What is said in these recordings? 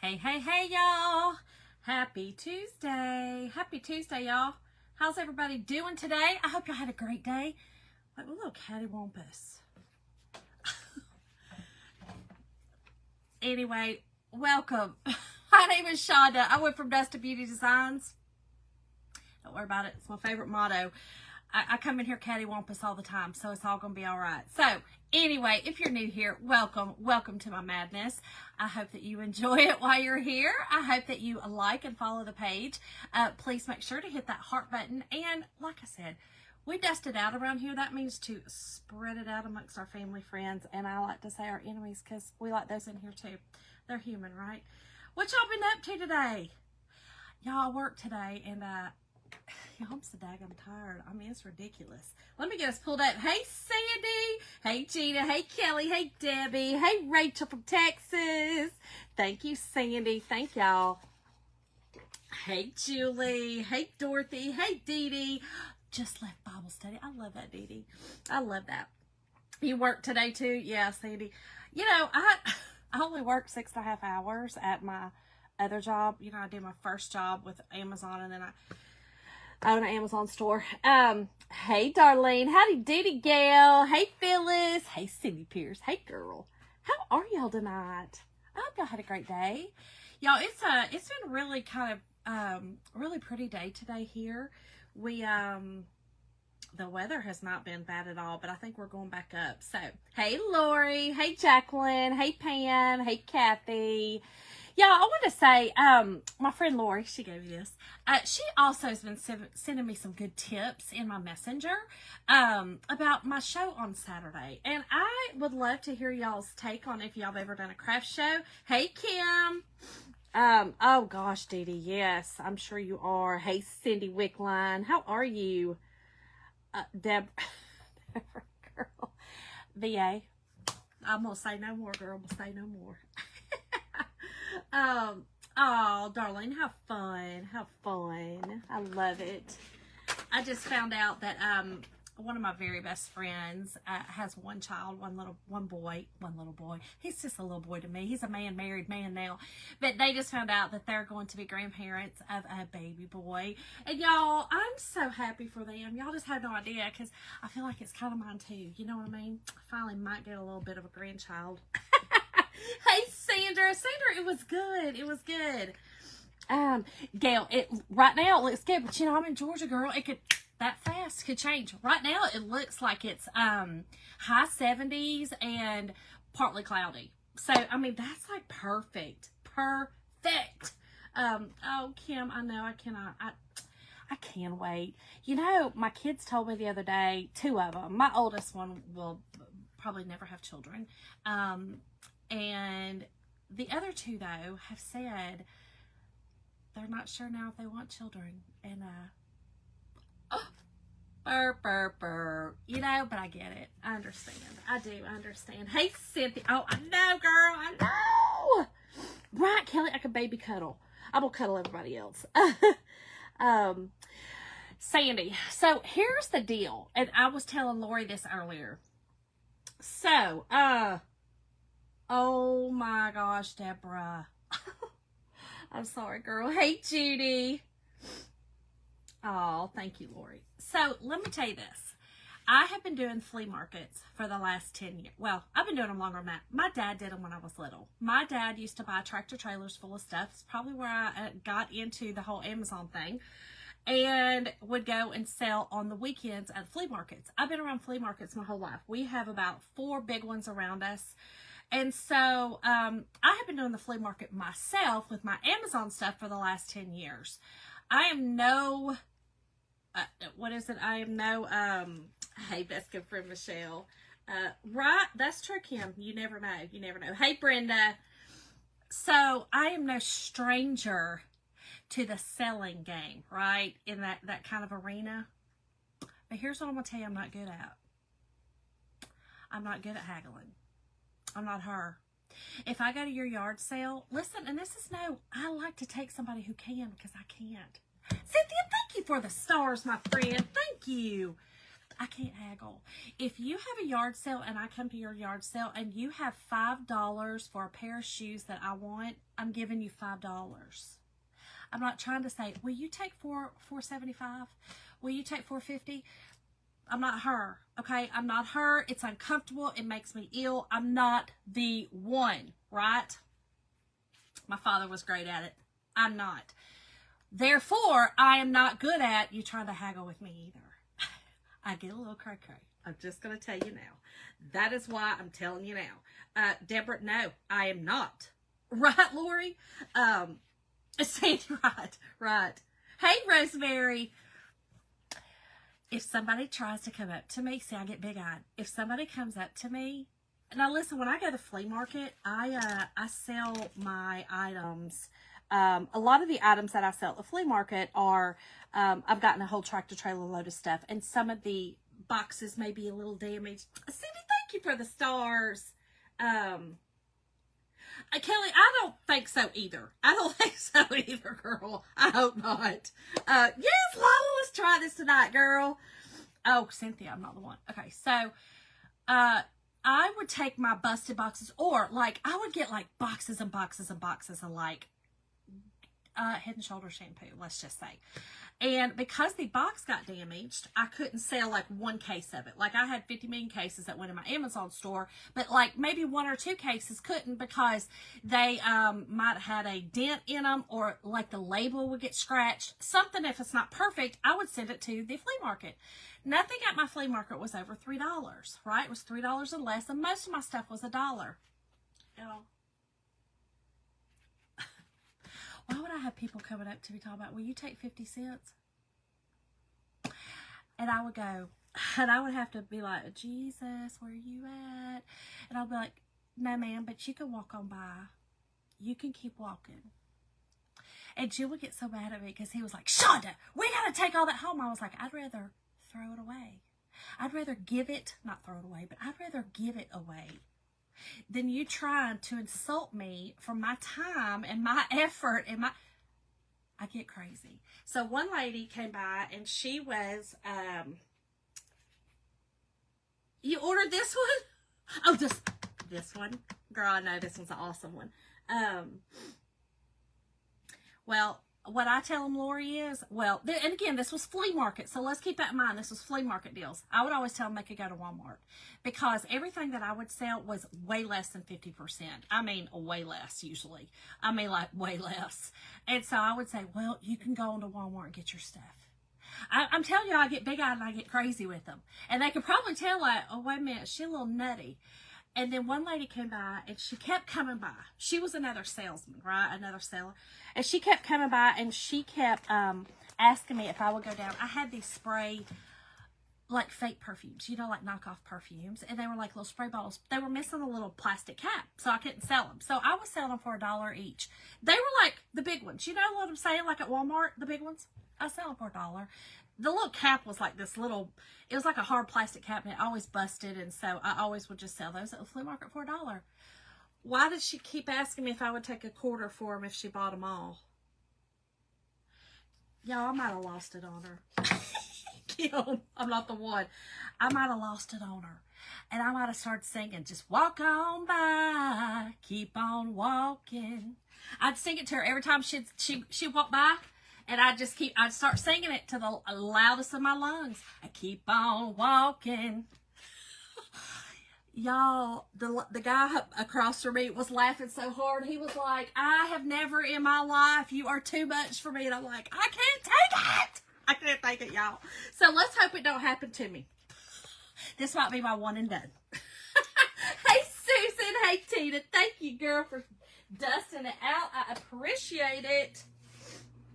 Hey, y'all. Happy Tuesday. Happy Tuesday, y'all. How's everybody doing today? I hope y'all had a great day. Like a little cattywampus. Anyway, welcome. My name is Shonda. I went from Dust to Beauty Designs. Don't worry about it. It's my favorite motto. I come in here cattywampus all the time, so it's all going to be all right. So, anyway, if you're new here, welcome to my madness. I hope that you enjoy it while you're here. I hope that you like and follow the page. Please make sure to hit that heart button. And like I said, we dust it out around here. That means to spread it out amongst our family, friends, and I like to say our enemies because we like those in here too. They're human, right? What y'all been up to today? Y'all work today, and I'm so daggum tired. I mean, it's ridiculous. Let me get us pulled up. Hey, Sandy. Hey, Gina. Hey, Kelly. Hey, Debbie. Hey, Rachel from Texas. Thank you, Sandy. Thank y'all. Hey, Julie. Hey, Dorothy. Hey, Dee Dee. Just left Bible study. I love that, Dee Dee. I love that. You work today, too? Yeah, Sandy. You know, I only work 6.5 hours at my other job. You know, I did my first job with Amazon, and then I own an Amazon store. Hey, Darlene. Howdy, Doody Gail. Hey, Phyllis. Hey, Cindy Pierce. Hey, girl. How are y'all tonight? I hope y'all had a great day. Y'all, it's been really kind of, really pretty day today here. We, the weather has not been bad at all, but I think we're going back up. So, hey, Lori. Hey, Jacqueline. Hey, Pam. Hey, Kathy. Yeah, I want to say, my friend Lori, she gave me this. She also has been sending me some good tips in my messenger about my show on Saturday. And I would love to hear y'all's take on if y'all have ever done a craft show. Hey, Kim. Oh, gosh, Dee Dee, yes, I'm sure you are. Hey, Cindy Wickline. How are you? Deborah, girl. VA. I'm going to say no more, girl. I'm going to say no more. Oh, darling, have fun. Have fun. I love it. I just found out that, one of my very best friends, has one child, one little boy. He's just a little boy to me. He's a married man now, but they just found out that they're going to be grandparents of a baby boy. And y'all, I'm so happy for them. Y'all just have no idea, because I feel like it's kind of mine too. You know what I mean? I finally might get a little bit of a grandchild. Hey, Sandra, it was good. It was good. Gail, right now it looks good, but you know, I'm in Georgia, girl. It could, that fast could change. Right now it looks like it's high 70s and partly cloudy. So, I mean, that's like perfect. Perfect. Oh, Kim, I know I cannot. I can't wait. You know, my kids told me the other day, 2 of them. My oldest one will probably never have children. And the other 2, though, have said they're not sure now if they want children. And, burr. You know, but I get it. I understand. I do understand. Hey, Cynthia. Oh, I know, girl. I know. Right, Kelly, I can baby cuddle. I'm going to cuddle everybody else. Sandy. So, here's the deal. And I was telling Lori this earlier. So, oh my gosh, Deborah. I'm sorry, girl. Hey, Judy. Oh, thank you, Lori. So, let me tell you this. I have been doing flea markets for the last 10 years. Well, I've been doing them longer than that. My dad did them when I was little. My dad used to buy tractor trailers full of stuff. It's probably where I got into the whole Amazon thing. And would go and sell on the weekends at flea markets. I've been around flea markets my whole life. We have about 4 big ones around us. And so I have been doing the flea market myself with my Amazon stuff for the last 10 years. I am no, hey, that's good friend Michelle. Right, that's true, Kim. You never know. Hey, Brenda. So I am no stranger to the selling game, right? In that kind of arena. But here's what I'm going to tell you I'm not good at. I'm not good at haggling. I'm not her. If I go to your yard sale, listen, and I like to take somebody who can, because I can't. Cynthia, thank you for the stars, my friend. Thank you. I can't haggle. If you have a yard sale and I come to your yard sale and you have $5 for a pair of shoes that I want, I'm giving you $5. I'm not trying to say, will you take $4.75? Will you take $4.50? I'm not her, okay? I'm not her. It's uncomfortable. It makes me ill. I'm not the one, right? My father was great at it. I'm not. Therefore, I am not good at you trying to haggle with me either. I get a little cray-cray. I'm just going to tell you now. That is why I'm telling you now. Deborah, no, I am not. Right, Lori? Sandy, right. Hey, Rosemary. If somebody tries to come up to me, see, I get big-eyed. If somebody comes up to me, now listen, when I go to flea market, I sell my items. A lot of the items that I sell at the flea market are, I've gotten a whole tractor trailer load of stuff, and some of the boxes may be a little damaged. Cindy, thank you for the stars. Kelly, I don't think so either. I don't think so either, girl. I hope not. Yes, Lala, let's try this tonight, girl. Oh, Cynthia, I'm not the one. Okay, so, I would take my busted boxes, or, like, I would get, like, boxes and boxes and boxes of, like, Head and Shoulder shampoo, let's just say. And because the box got damaged, I couldn't sell like one case of it. Like I had 50 million cases that went in my Amazon store, but like maybe one or two cases couldn't because they might have had a dent in them, or like the label would get scratched. Something, if it's not perfect, I would send it to the flea market. Nothing at my flea market was over $3, right? It was $3 or less, and most of my stuff was $1. You know, why would I have people coming up to me talking about, will you take 50 cents? And I would go, and I would have to be like, Jesus, where are you at? And I'll be like, no, ma'am, but you can walk on by. You can keep walking. And Jill would get so mad at me because he was like, Shonda, we got to take all that home. I was like, I'd rather throw it away. I'd rather give it, not throw it away, but I'd rather give it away than you trying to insult me for my time and my effort and my... I get crazy. So one lady came by and she was, you ordered this one? Oh, just this one? Girl, I know this one's an awesome one. Well, what I tell them, Lori, is, well, and again, this was flea market, so let's keep that in mind. This was flea market deals. I would always tell them they could go to Walmart because everything that I would sell was way less than 50%. I mean, way less usually. I mean, like way less. And so I would say, well, you can go into Walmart and get your stuff. I'm telling you, I get big-eyed and I get crazy with them. And they could probably tell, like, oh, wait a minute, she's a little nutty. And then one lady came by and she kept coming by. She was another salesman, right? Another seller. And she kept coming by and she kept asking me if I would go down. I had these spray, like fake perfumes, you know, like knockoff perfumes. And they were like little spray bottles. They were missing a little plastic cap, so I couldn't sell them. So I was selling them for $1 each. They were like the big ones. You know what I'm saying? Like at Walmart, the big ones? I sell them for $1. The little cap was like this little, it was like a hard plastic cap and it always busted, and so I always would just sell those at the flea market for $1. Why did she keep asking me if I would take a quarter for them if she bought them all? Y'all, I might have lost it on her. Kim, I'm not the one. I might have lost it on her. And I might have started singing, just walk on by, keep on walking. I'd sing it to her every time she'd walk by. And I'd start singing it to the loudest of my lungs. I keep on walking. Y'all, the guy across from me was laughing so hard. He was like, I have never in my life, you are too much for me. And I'm like, I can't take it. I can't take it, y'all. So let's hope it don't happen to me. This might be my one and done. Hey, Susan. Hey, Tina. Thank you, girl, for dusting it out. I appreciate it.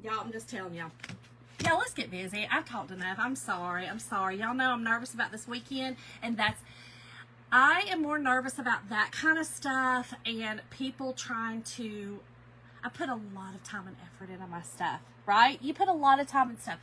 Y'all, I'm just telling y'all. Y'all, let's get busy. I've talked enough. I'm sorry. Y'all know I'm nervous about this weekend, and I am more nervous about that kind of stuff and people trying to, I put a lot of time and effort into my stuff, right? You put a lot of time and stuff.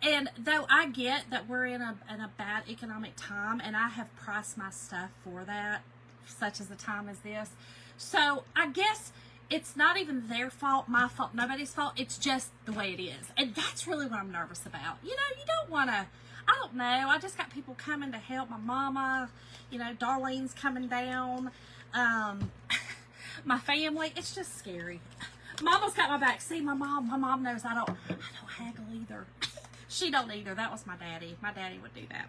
And though I get that we're in a bad economic time, and I have priced my stuff for that, such as a time as this. So I guess it's not even their fault, my fault, nobody's fault. It's just the way it is. And that's really what I'm nervous about. You know, you don't want to, I don't know. I just got people coming to help. My mama, you know, Darlene's coming down. My family. It's just scary. Mama's got my back. See, my mom knows I don't haggle either. She don't either. That was my daddy. My daddy would do that.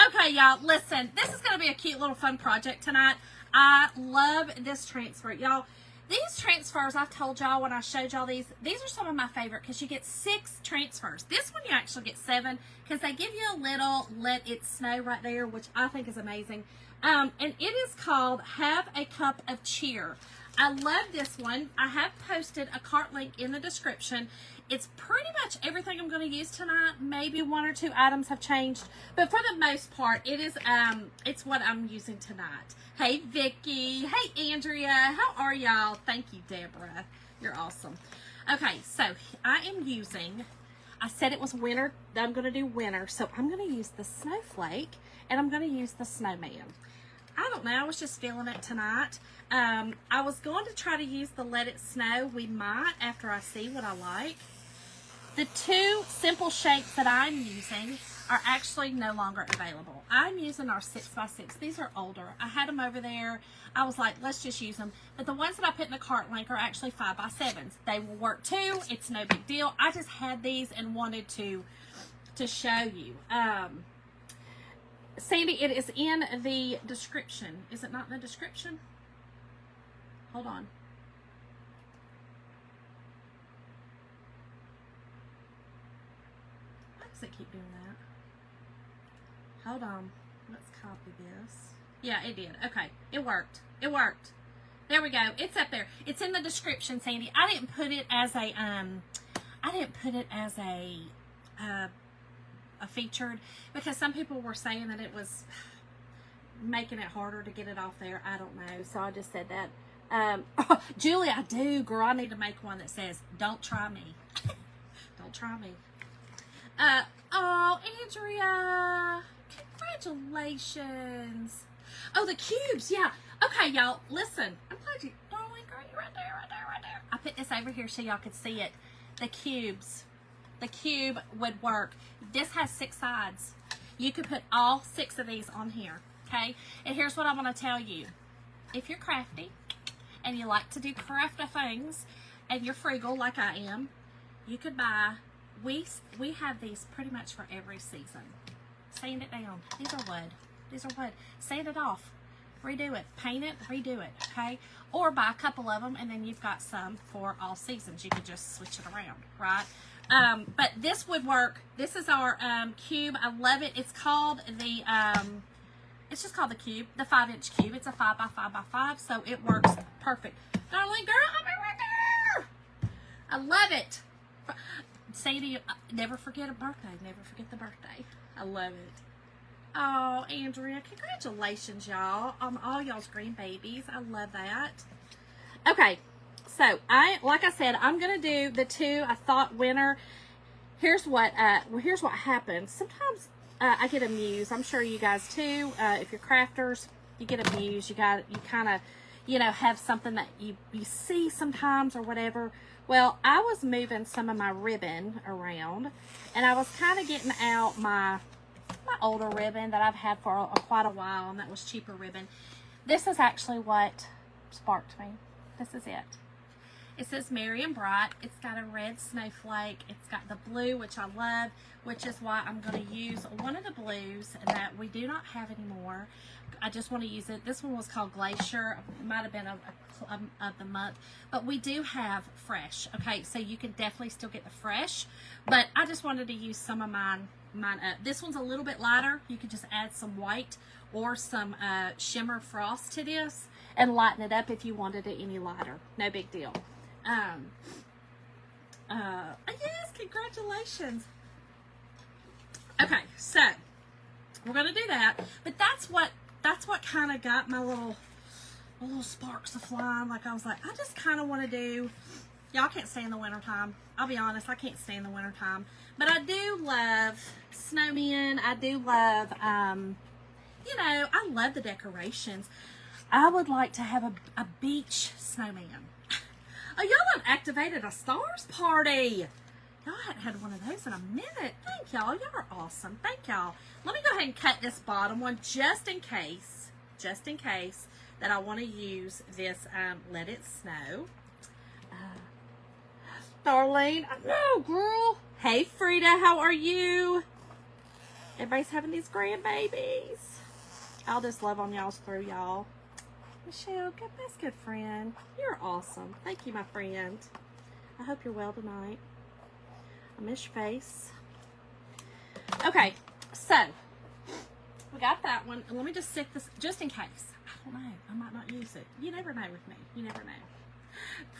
Okay, y'all, listen. This is going to be a cute little fun project tonight. I love this transfer. Y'all, these transfers, I've told y'all when I showed y'all these are some of my favorite because you get 6 transfers. This one you actually get 7 because they give you a little let it snow right there, which I think is amazing. And it is called Have a Cup of Cheer. I love this one. I have posted a cart link in the description. It's pretty much everything I'm going to use tonight. Maybe 1 or 2 items have changed, but for the most part, it is it's what I'm using tonight. Hey Vicky, hey Andrea, how are y'all? Thank you, Deborah. You're awesome. Okay, so I am using. I said it was winter. I'm going to do winter, so I'm going to use the snowflake and I'm going to use the snowman. I don't know. I was just feeling it tonight. I was going to try to use the Let It Snow. We might after I see what I like. The 2 simple shapes that I'm using are actually no longer available. I'm using our 6x6. These are older. I had them over there. I was like, let's just use them. But the ones that I put in the cart link are actually 5x7s. They will work too. It's no big deal. I just had these and wanted to show you. Sandy, it is in the description. Is it not in the description? Hold on. Why does it keep doing that? Hold on. Let's copy this. Yeah, it did. Okay. It worked. It worked. There we go. It's up there. It's in the description, Sandy. I didn't put it as a featured because some people were saying that it was making it harder to get it off there. I don't know, so I just said that. Julie, I do, girl. I need to make one that says "Don't try me." Don't try me. Oh, Andrea, congratulations. Oh, the cubes, yeah. Okay, y'all, listen. I'm glad you, darling girl, you right there, right there, right there. I put this over here so y'all could see it. The cubes. The cube would work. This has 6 sides. You could put all 6 of these on here, okay? And here's what I'm going to tell you. If you're crafty and you like to do crafty things and you're frugal like I am, you could buy, we have these pretty much for every season. Sand it down. These are wood. These are wood. Sand it off. Redo it. Paint it. Redo it, okay? Or buy a couple of them and then you've got some for all seasons. You could just switch it around, right? But this would work. This is our cube. I love it. It's called the, it's just called the cube, the 5-inch cube. It's a 5x5x5, so it works perfect. Darling girl, I'll be right there. I love it. Sadie, never forget a birthday. Never forget the birthday. I love it. Oh, Andrea, congratulations, y'all, on all y'all's green babies. I love that. Okay. So, like I said, I'm going to do the 2. I thought winter. Here's what happens. Sometimes I get amused. I'm sure you guys too. If you're crafters, you get amused. You kind of, have something that you see sometimes or whatever. Well, I was moving some of my ribbon around, and I was kind of getting out my older ribbon that I've had for quite a while, and that was cheaper ribbon. This is actually what sparked me. This is it. It says Merry and Bright. It's got a red snowflake. It's got the blue, which I love, which is why I'm going to use one of the blues that we do not have anymore. I just want to use it. This one was called Glacier. It might have been of the month, but we do have fresh. Okay, so you can definitely still get the fresh, but I just wanted to use some of mine up. This one's a little bit lighter. You could just add some white or some shimmer frost to this and lighten it up if you wanted it any lighter. No big deal. Yes, congratulations. Okay, so we're gonna do that, but that's what kind of got my little sparks of flying. Like I was like, I just kind of want to do. Y'all can't stay in the wintertime. I'll be honest, I can't stay in the wintertime, but I do love snowmen. I do love, I love the decorations. I would like to have a beach snowman. Oh, y'all have activated a stars party. Y'all hadn't had one of those in a minute. Thank y'all. Y'all are awesome. Thank y'all. Let me go ahead and cut this bottom one just in case that I want to use this Let It Snow. Darlene, I know, girl. Hey, Frida, how are you? Everybody's having these grandbabies. I'll just love on y'all's through, y'all. Michelle, that's good friend. You're awesome. Thank you, my friend. I hope you're well tonight. I miss your face. Okay, so we got that one. And let me just stick this just in case. I don't know. I might not use it. You never know with me. You never know.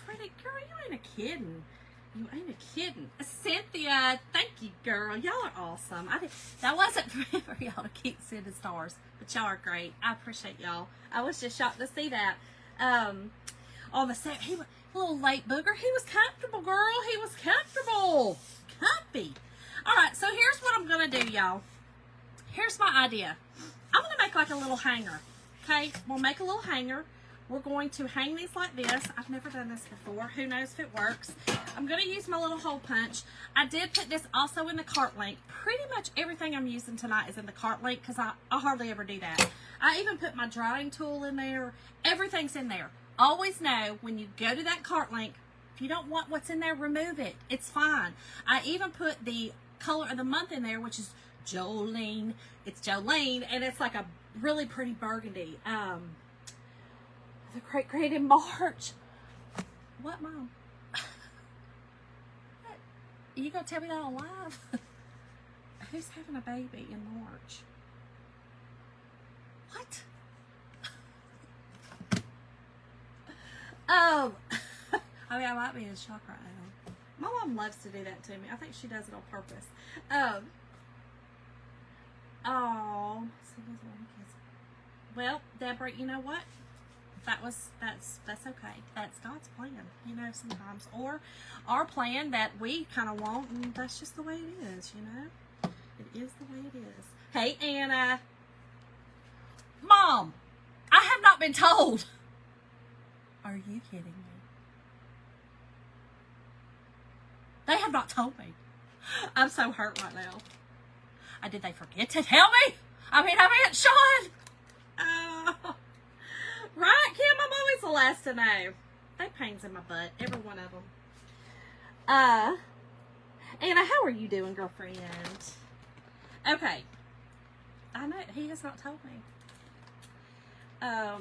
Pretty girl, you ain't a kidding. You ain't a kidding. Cynthia, thank you, girl. Y'all are awesome. That wasn't for y'all to keep sending stars, but y'all are great. I appreciate y'all. I was just shocked to see that. On the set, he was a little late booger. He was comfortable, girl. He was comfortable. Comfy. All right, so here's what I'm going to do, y'all. Here's my idea. I'm going to make like a little hanger, okay? We'll make a little hanger. We're going to hang these like this. I've never done this before. Who knows if it works. I'm going to use my little hole punch. I did put this also in the cart link. Pretty much everything I'm using tonight is in the cart link because I hardly ever do that. I even put my drying tool in there. Everything's in there. Always know when you go to that cart link, if you don't want what's in there, remove it. It's fine. I even put the color of the month in there, which is Jolene. It's Jolene, and it's like a really pretty burgundy. The great in March. What, Mom? What? You gonna tell me that on live? Who's having a baby in March? What? I mean, I might be in shock right now. My mom loves to do that to me. I think she does it on purpose. Oh, well, Deborah, you know what? That's okay. That's God's plan, you know, sometimes. Or our plan that we kind of want, and that's just the way it is, you know? It is the way it is. Hey, Anna. Mom, I have not been told. Are you kidding me? They have not told me. I'm so hurt right now. Did they forget to tell me? I mean, Sean. Right, Kim? I'm always the last to know. They pains in my butt, every one of them. Anna, how are you doing, girlfriend? Okay. I know, he has not told me. I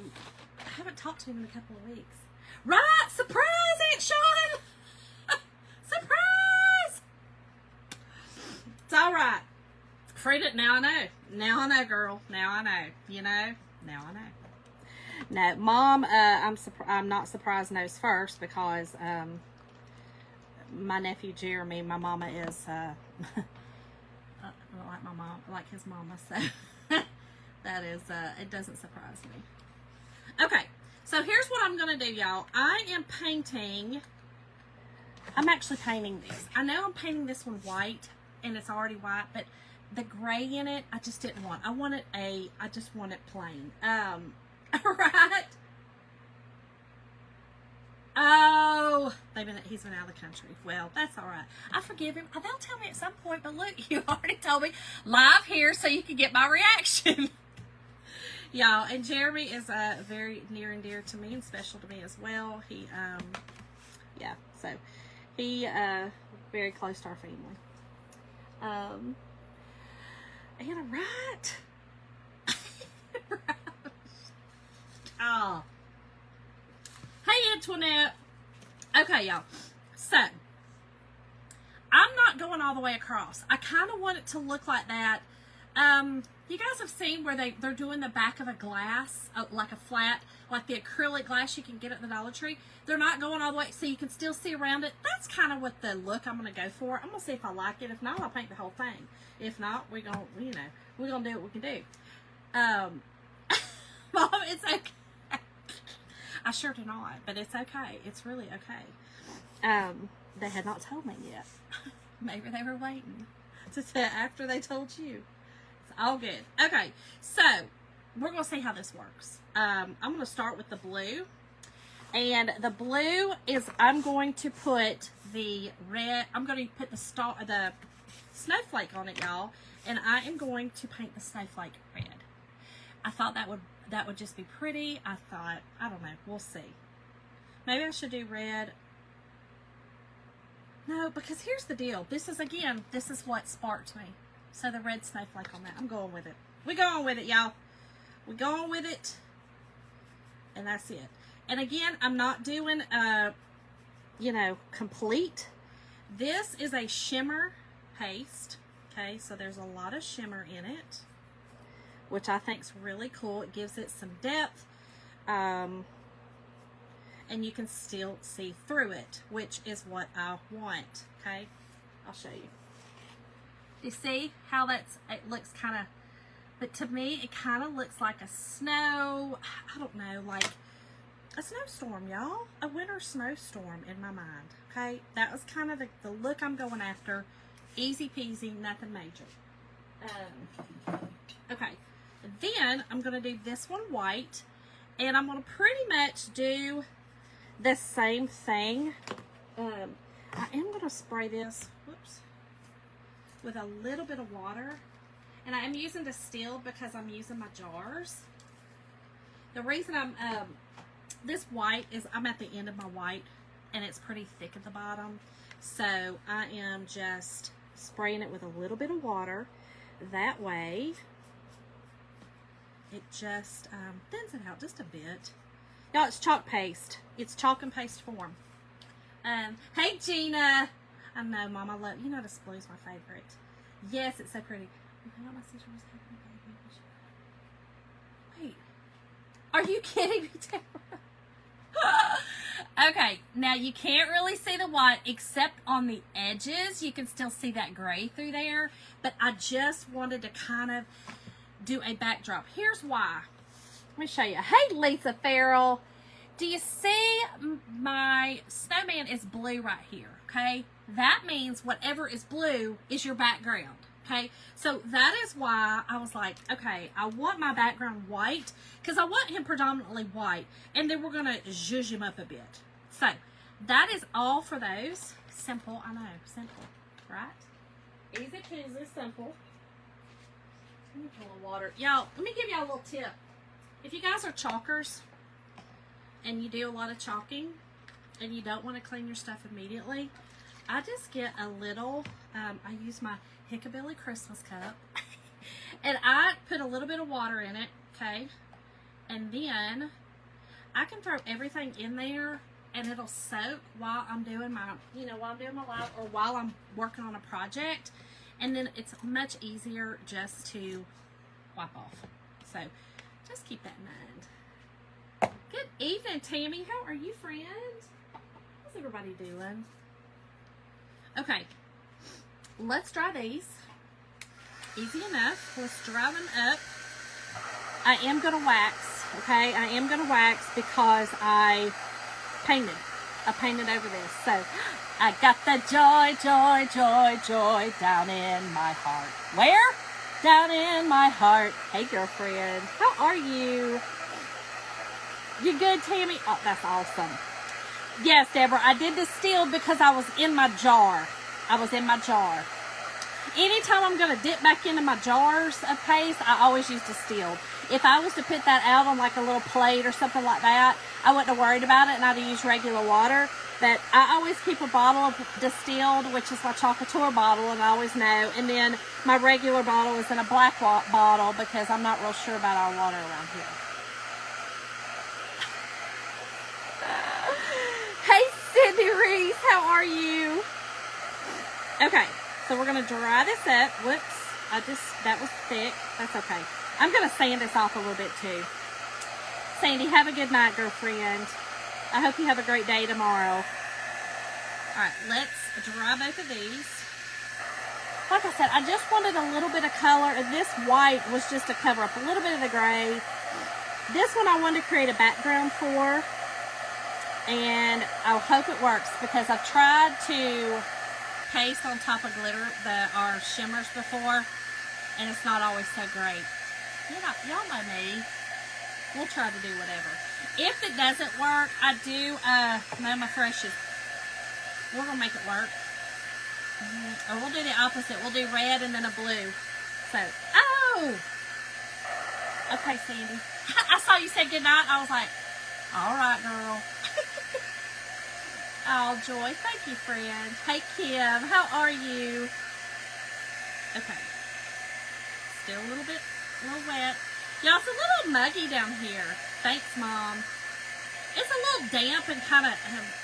haven't talked to him in a couple of weeks. Right, surprise, Aunt Sean! Surprise! It's all right. Frida, now I know. Now I know, girl. Now I know. You know? Now I know. No, Mom, I'm not surprised knows first because my nephew Jeremy, my mama is like my mom, like his mama, so that is it doesn't surprise me. Okay, so here's what I'm gonna do, y'all. I'm actually painting this. I know I'm painting this one white, and it's already white, but the gray in it, I just didn't want. I just want it plain. Right? Oh, he's been out of the country. Well, that's all right. I forgive him. They'll tell me at some point, but look, you already told me live here so you can get my reaction. Y'all, and Jeremy is very near and dear to me and special to me as well. He, yeah, so he, very close to our family. Anna, right? Right. Oh. Hey, Antoinette. Okay, y'all. So, I'm not going all the way across. I kind of want it to look like that. You guys have seen where they're doing the back of a glass, like a flat, like the acrylic glass you can get at the Dollar Tree. They're not going all the way, so you can still see around it. That's kind of what the look I'm going to go for. I'm going to see if I like it. If not, I'll paint the whole thing. If not, we're going to do what we can do. Mom, it's okay. I sure do not, but it's okay. It's really okay. They had not told me yet. Maybe they were waiting to say after they told you. It's all good. Okay, so we're going to see how this works. I'm going to start with the blue. And the blue is, I'm going to put the red, I'm going to put the snowflake on it, y'all. And I am going to paint the snowflake red. I thought that would just be pretty. I thought, I don't know, we'll see. Maybe I should do red. No, because here's the deal. This is what sparked me. So the red snowflake on that. I'm going with it. We're going with it, y'all. We're going with it. And that's it. And again, I'm not doing, complete. This is a shimmer paste. Okay, so there's a lot of shimmer in it, which I think is really cool. It gives it some depth. And you can still see through it, which is what I want. Okay, I'll show you. You see how it looks kind of, but to me, it kind of looks like a snow, I don't know, like a snowstorm, y'all. A winter snowstorm in my mind, okay? That was kind of the look I'm going after. Easy peasy, nothing major. Okay, then I'm going to do this one white, and I'm going to pretty much do the same thing. I am going to spray this, whoops, with a little bit of water. And I am using distilled because I'm using my jars. The reason I'm, this white is, I'm at the end of my white, and it's pretty thick at the bottom. So I am just spraying it with a little bit of water. That way, it just thins it out just a bit. Y'all, it's chalk paste. It's chalk and paste form. Hey, Gina. I know, Mom, I love, this blue is my favorite. Yes, it's so pretty. Wait, are you kidding me, Tara? Okay, now you can't really see the white except on the edges. You can still see that gray through there, but I just wanted to kind of do a backdrop. Here's why. Let me show you. Hey, Lisa Farrell. Do you see my snowman is blue right here, okay? That means whatever is blue is your background, okay? So that is why I was like, okay, I want my background white because I want him predominantly white, and then we're going to zhuzh him up a bit. So that is all for those. Simple, I know, simple, right? Easy peasy, simple. Let me pull a water. Y'all, let me give y'all a little tip. If you guys are chalkers and you do a lot of chalking and you don't want to clean your stuff immediately, I just get a little, I use my Hickabilly Christmas cup and I put a little bit of water in it, okay? And then I can throw everything in there and it'll soak while I'm doing my, while I'm doing my live or while I'm working on a project. And then it's much easier just to wipe off. So just keep that in mind. Good evening, Tammy. How are you, friend? How's everybody doing? Okay, let's dry these. Easy enough. Let's dry them up. I am going to wax, okay? I am going to wax because I painted. I painted over this. So I got the joy, joy, joy, joy down in my heart. Where? Down in my heart. Hey, girlfriend. How are you? You good, Tammy? Oh, that's awesome. Yes, Deborah, I did distill because I was in my jar. I was in my jar. Anytime I'm going to dip back into my jars of paste, I always use distilled. If I was to put that out on like a little plate or something like that, I wouldn't have worried about it and I'd use regular water. But I always keep a bottle of distilled, which is my Chocateur bottle, and I always know. And then my regular bottle is in a black bottle because I'm not real sure about our water around here. Hey, Cindy Reese, how are you? Okay, so we're going to dry this up. Whoops, that was thick. That's okay. I'm going to sand this off a little bit too. Sandy, have a good night, girlfriend. I hope you have a great day tomorrow. All right, let's dry both of these. Like I said, I just wanted a little bit of color, and this white was just to cover up a little bit of the gray. This one I wanted to create a background for, and I hope it works because I've tried to paste on top of glitter our shimmers before, and it's not always so great. Y'all know me. We'll try to do whatever. If it doesn't work, I do, no, my fresh is, we're going to make it work. Or we'll do the opposite. We'll do red and then a blue. So, oh! Okay, Sandy. I saw you say goodnight. I was like, all right, girl. Oh, Joy. Thank you, friend. Hey, Kim. How are you? Okay. Still a little wet. Y'all, it's a little muggy down here. Thanks, Mom. It's a little damp and kind of,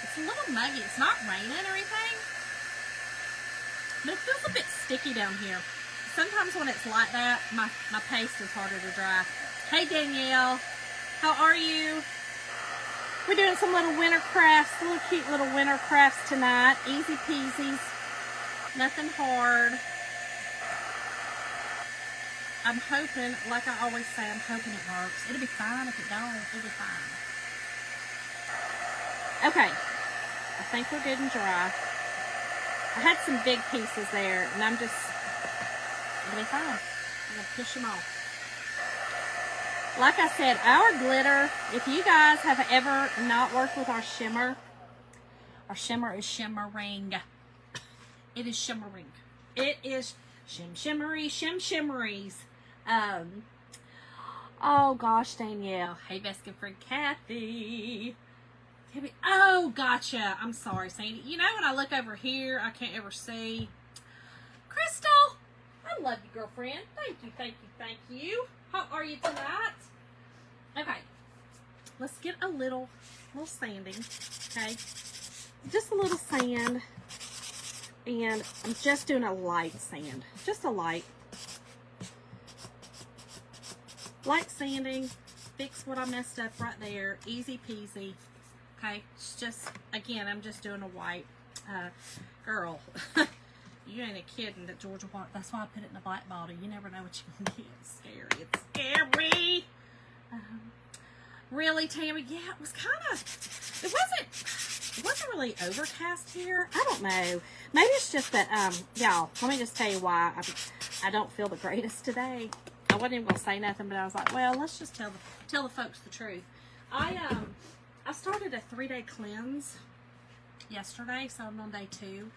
it's a little muggy. It's not raining or anything. But it feels a bit sticky down here. Sometimes when it's like that, my paste is harder to dry. Hey, Danielle. How are you? We're doing some little winter crafts, little cute little winter crafts tonight. Easy peasies. Nothing hard. I'm hoping, like I always say, I'm hoping it works. It'll be fine. If it don't, it'll be fine. Okay. I think we're good and dry. I had some big pieces there, and I'm just, it'll be fine. I'm going to push them off. Like I said, our glitter, if you guys have ever not worked with our shimmer is shimmering. It is shimmering. It is shimmeries. Oh gosh, Danielle. Hey, best good friend Kathy. Oh, gotcha. I'm sorry, Sandy. You know when I look over here, I can't ever see. Crystal, I love you, girlfriend. Thank you, thank you, thank you. How are you tonight? Okay, let's get a little sanding, okay? Just a little sand, and I'm just doing a light sand, just a light sanding, fix what I messed up right there, easy peasy, okay? It's just, again, I'm just doing a white, girl, you ain't a kidding that Georgia Water, that's why I put it in a black bottle. You never know what you can get. It's scary. It's scary. Really, Tammy? Yeah, it was kind of, it wasn't really overcast here. I don't know. Maybe it's just that, y'all, let me just tell you why I don't feel the greatest today. I wasn't even going to say nothing, but I was like, well, let's just tell the folks the truth. I started a 3-day cleanse yesterday, so I'm on day 2.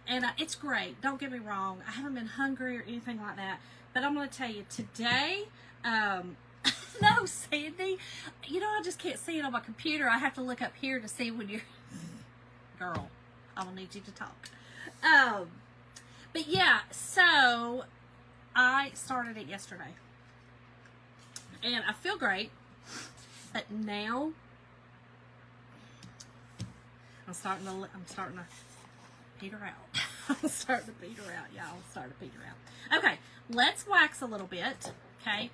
And it's great. Don't get me wrong. I haven't been hungry or anything like that. But I'm going to tell you, today, no, Sandy, you know, I just can't see it on my computer. I have to look up here to see when you're, girl, I will need you to talk. But yeah, so I started it yesterday. And I feel great. But now, I'm starting to peter out. I'm starting to peter out, y'all. I'm starting to peter out. Okay, let's wax a little bit, okay?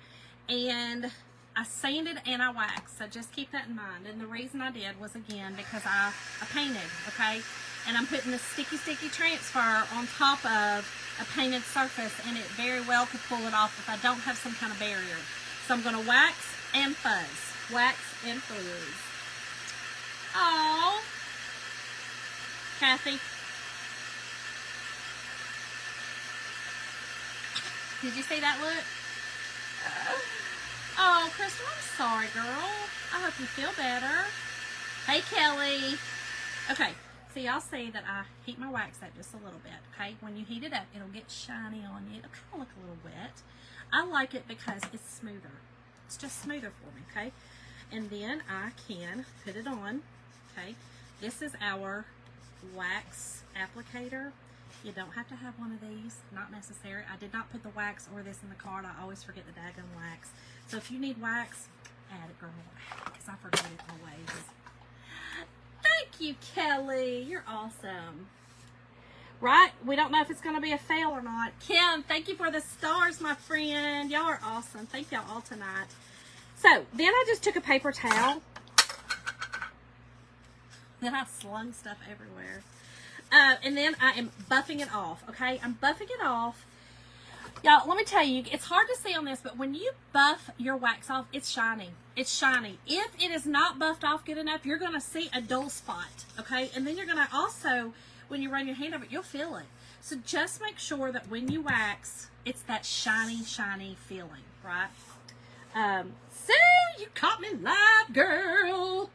And I sanded and I waxed, so just keep that in mind. And the reason I did was, again, because I painted, okay? And I'm putting this sticky transfer on top of a painted surface, and it very well could pull it off if I don't have some kind of barrier. So I'm going to wax and fuzz. Wax and fuzz. Oh, Kathy. Did you see that look? Oh, Crystal, I'm sorry, girl. I hope you feel better. Hey, Kelly. Okay, so y'all see that I heat my wax up just a little bit, okay? When you heat it up, it'll get shiny on you. It'll kind of look a little wet. I like it because it's smoother. It's just smoother for me, okay? And then I can put it on, okay? This is our wax applicator. You don't have to have one of these, not necessary. I did not put the wax or this in the cart. I always forget the daggone wax. So if you need wax, add it, girl, because I forget it always. Thank you, Kelly. You're awesome. Right? We don't know if it's going to be a fail or not. Kim, thank you for the stars, my friend. Y'all are awesome. Thank y'all all tonight. So then I just took a paper towel. Then I slung stuff everywhere. And then I am buffing it off, okay? I'm buffing it off. Y'all, let me tell you, it's hard to see on this, but when you buff your wax off, it's shiny. It's shiny. If it is not buffed off good enough, you're going to see a dull spot, okay? And then you're going to also, when you run your hand over it, you'll feel it. So just make sure that when you wax, it's that shiny, shiny feeling, right? So you caught me live, girl.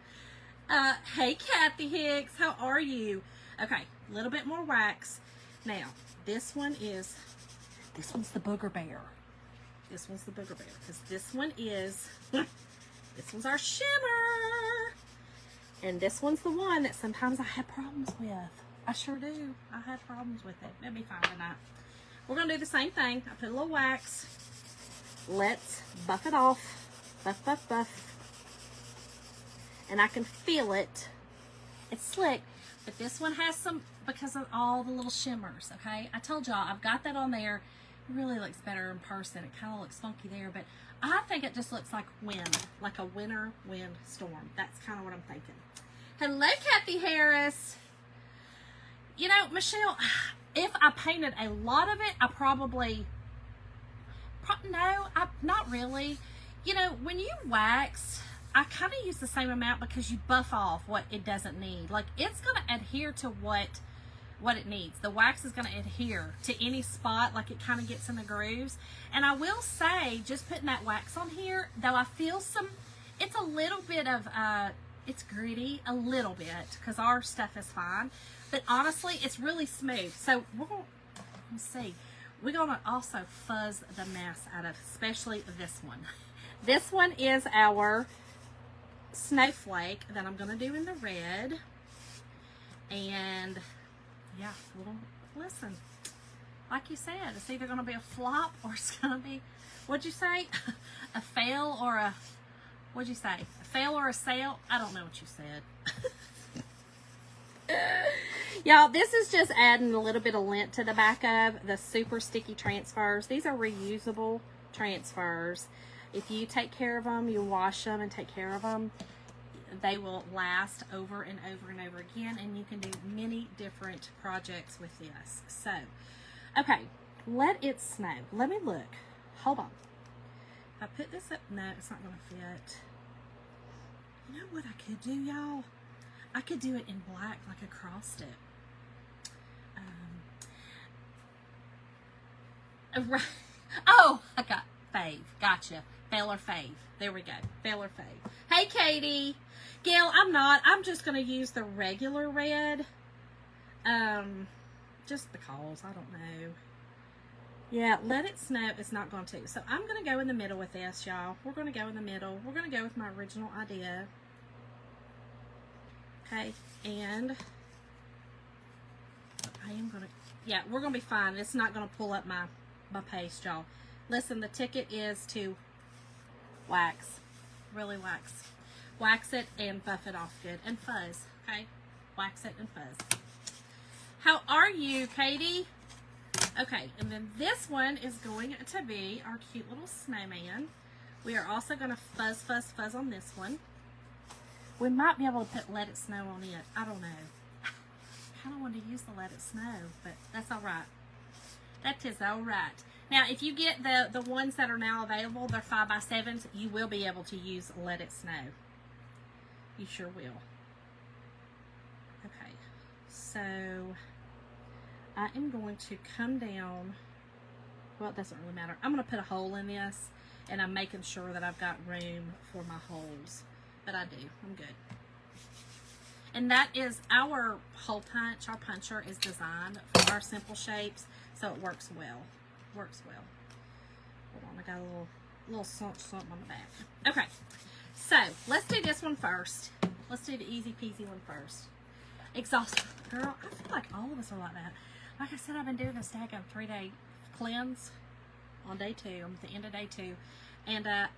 Hey, Kathy Hicks, how are you? Okay, a little bit more wax. Now, this one's the Booger Bear. This one's the Booger Bear, because this one is, this one's our shimmer. And this one's the one that sometimes I have problems with. I sure do. I have problems with it. It'll be fine tonight. We're going to do the same thing. I put a little wax. Let's buff it off. Buff, buff, buff. And I can feel it. It's slick. But this one has some, because of all the little shimmers, okay? I told y'all, I've got that on there. It really looks better in person. It kind of looks funky there, but I think it just looks like wind, like a winter wind storm. That's kind of what I'm thinking. Hello, Kathy Harris. You know, Michelle, if I painted a lot of it, I probably, not really. You know, when you wax, I kind of use the same amount because you buff off what it doesn't need. Like, it's going to adhere to what it needs. The wax is going to adhere to any spot, like it kind of gets in the grooves. And I will say, just putting that wax on here, though I feel some, it's a little bit of, it's gritty, a little bit, because our stuff is fine. But honestly, it's really smooth. So we're going to, let's see, we're going to also fuzz the mess out of, especially this one. This one is our snowflake that I'm going to do in the red. And yeah, well, listen, like you said, it's either going to be a flop or it's going to be, what'd you say? A fail or a, what'd you say? A fail or a sale? I don't know what you said. Y'all, this is just adding a little bit of lint to the back of the super sticky transfers. These are reusable transfers. If you take care of them, you wash them and take care of them, they will last over and over and over again, and you can do many different projects with this. So, okay, let it snow. Let me look. Hold on. If I put this up, no, it's not going to fit. You know what I could do, y'all? I could do it in black, like a cross stitch. Right. Oh, I got fave. Gotcha. Fail or fave. There we go. Fail or fave. Hey, Katie. Gail, I'm not. I'm just going to use the regular red. Just because. I don't know. Yeah, let it snow. It's not going to. So I'm going to go in the middle with this, y'all. We're going to go in the middle. We're going to go with my original idea. Okay. And I am going to, yeah, we're going to be fine. It's not going to pull up my paste, y'all. Listen, the ticket is to wax. Really wax. Wax it and buff it off good. And fuzz, okay? Wax it and fuzz. How are you, Katie? Okay, and then this one is going to be our cute little snowman. We are also going to fuzz, fuzz, fuzz on this one. We might be able to put Let It Snow on it. I don't know. I kind of want to use the Let It Snow, but that's all right. That is all right. Now, if you get the ones that are now available, they're 5x7s, you will be able to use Let It Snow. You sure will. Okay, so I am going to come down. Well, it doesn't really matter. I'm going to put a hole in this, and I'm making sure that I've got room for my holes. But I do. I'm good. And that is our hole punch. Our puncher is designed for our simple shapes, so it works well. Works well. Hold on, I got a little something on the back. Okay, so let's do this one first. Let's do the easy peasy one first. Exhausted. Girl, I feel like all of us are like that. Like I said, I've been doing a stack of 3-day cleanse on day 2. I'm at the end of day 2. And I'm